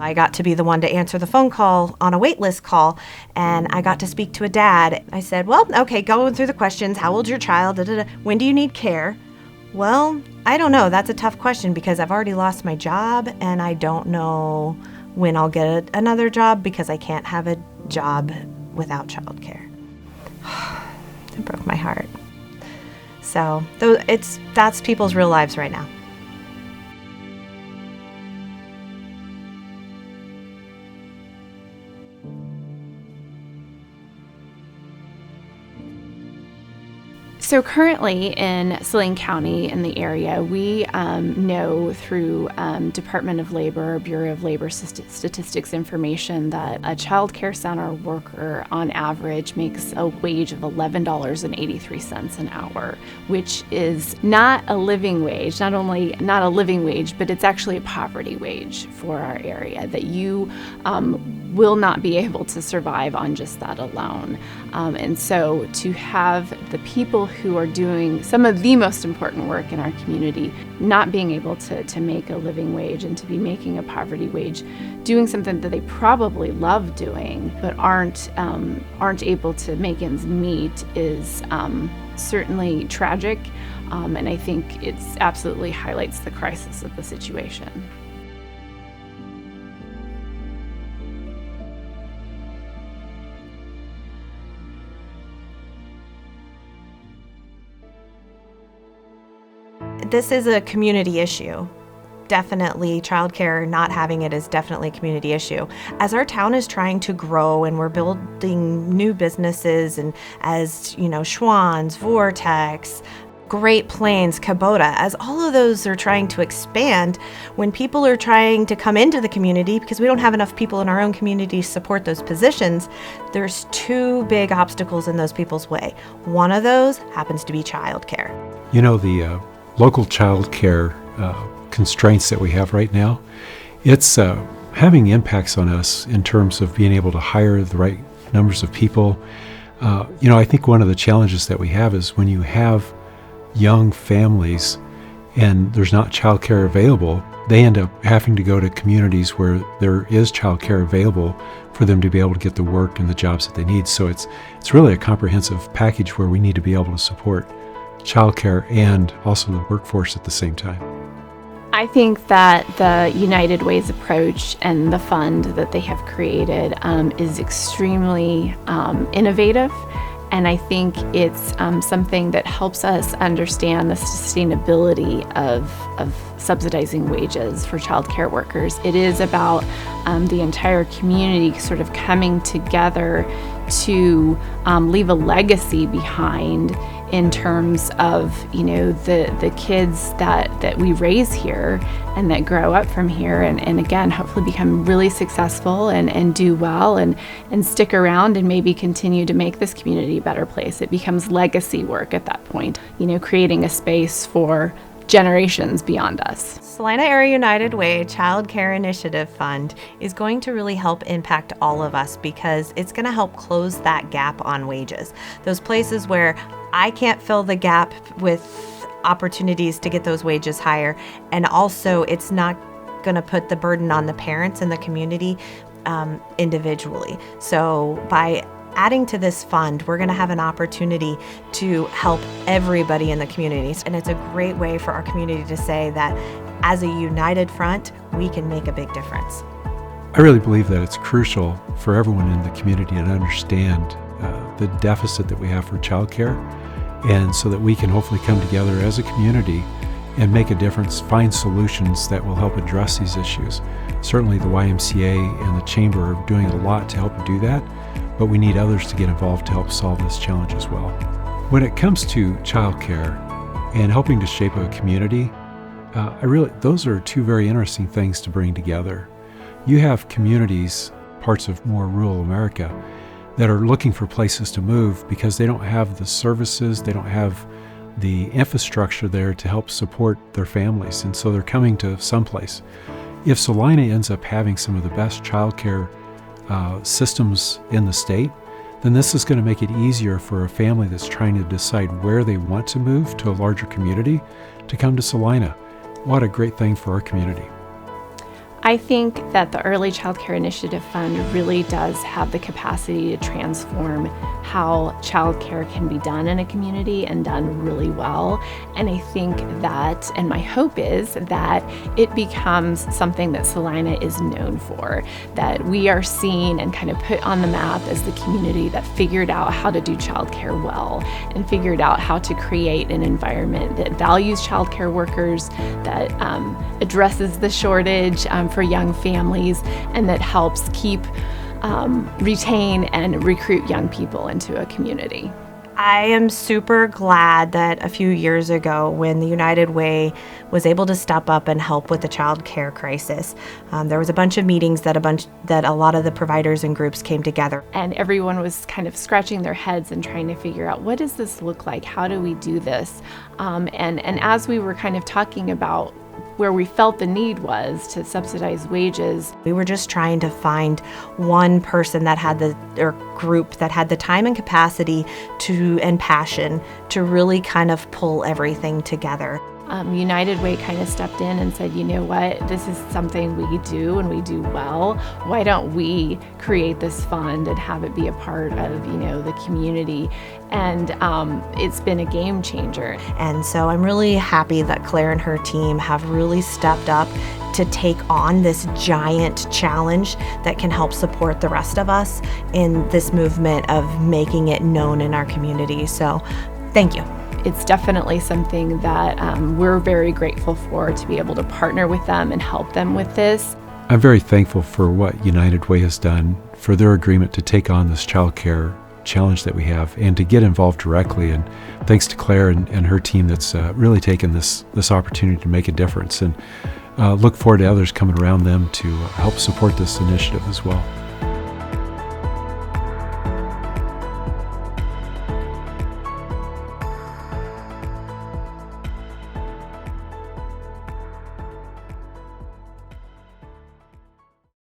I got to be the one to answer the phone call on a wait list call, and I got to speak to a dad. I said, well, okay, going through the questions. How old's your child? Da, da, da. When do you need care? Well, I don't know. That's a tough question because I've already lost my job, and I don't know when I'll get another job because I can't have a job without childcare. It broke my heart. So that's people's real lives right now. So currently in Saline County in the area, we know through Department of Labor, Bureau of Labor Statistics information that a child care center worker on average makes a wage of $11.83 an hour, which is not a living wage, not only not a living wage, but it's actually a poverty wage for our area that you will not be able to survive on just that alone. And so to have the people who are doing some of the most important work in our community not being able to make a living wage and to be making a poverty wage, doing something that they probably love doing but aren't able to make ends meet is certainly tragic, and I think it absolutely highlights the crisis of the situation. This is a community issue. Definitely, childcare, not having it is definitely a community issue. As our town is trying to grow and we're building new businesses, and as you know, Schwann's, Vortex, Great Plains, Kubota, as all of those are trying to expand, when people are trying to come into the community, because we don't have enough people in our own community to support those positions, there's two big obstacles in those people's way. One of those happens to be childcare. You know, the local child care constraints that we have right now, it's having impacts on us in terms of being able to hire the right numbers of people. I think one of the challenges that we have is when you have young families and there's not child care available, they end up having to go to communities where there is child care available for them to be able to get the work and the jobs that they need. So it's really a comprehensive package where we need to be able to support childcare and also the workforce at the same time. I think that the United Ways approach and the fund that they have created is extremely innovative, and I think it's something that helps us understand the sustainability of subsidizing wages for childcare workers. It is about the entire community sort of coming together to leave a legacy behind in terms of, the kids that we raise here and that grow up from here and again, hopefully become really successful and do well and stick around and maybe continue to make this community a better place. It becomes legacy work at that point, creating a space for generations beyond us. Salina Area United Way Child Care Initiative Fund is going to really help impact all of us because it's going to help close that gap on wages. Those places where I can't fill the gap with opportunities to get those wages higher, and also it's not going to put the burden on the parents and the community individually. So by adding to this fund, we're going to have an opportunity to help everybody in the community. And it's a great way for our community to say that as a united front, we can make a big difference. I really believe that it's crucial for everyone in the community to understand the deficit that we have for childcare, and so that we can hopefully come together as a community and make a difference, find solutions that will help address these issues. Certainly the YMCA and the Chamber are doing a lot to help do that, but we need others to get involved to help solve this challenge as well. When it comes to childcare and helping to shape a community, those are two very interesting things to bring together. You have communities, parts of more rural America, that are looking for places to move because they don't have the services, they don't have the infrastructure there to help support their families, and so they're coming to someplace. If Salina ends up having some of the best childcare systems in the state, then this is going to make it easier for a family that's trying to decide where they want to move to a larger community to come to Salina. What a great thing for our community. I think that the Early Childcare Initiative Fund really does have the capacity to transform how childcare can be done in a community and done really well. And I think that, and my hope is that it becomes something that Salina is known for, that we are seen and kind of put on the map as the community that figured out how to do childcare well and figured out how to create an environment that values childcare workers, that addresses the shortage for young families, and that helps keep, retain, and recruit young people into a community. I am super glad that a few years ago, when the United Way was able to step up and help with the child care crisis, there was a bunch of meetings that a lot of the providers and groups came together. And everyone was kind of scratching their heads and trying to figure out, what does this look like? How do we do this? And as we were kind of talking about where we felt the need was to subsidize wages, we were just trying to find one person that had or group that had the time and capacity and passion to really kind of pull everything together. United Way kind of stepped in and said, you know what, this is something we do and we do well. Why don't we create this fund and have it be a part of, the community? And it's been a game changer. And so I'm really happy that Claire and her team have really stepped up to take on this giant challenge that can help support the rest of us in this movement of making it known in our community. So thank you. It's definitely something that we're very grateful for, to be able to partner with them and help them with this. I'm very thankful for what United Way has done, for their agreement to take on this child care challenge that we have and to get involved directly. And thanks to Claire and her team that's really taken this opportunity to make a difference. And look forward to others coming around them to help support this initiative as well.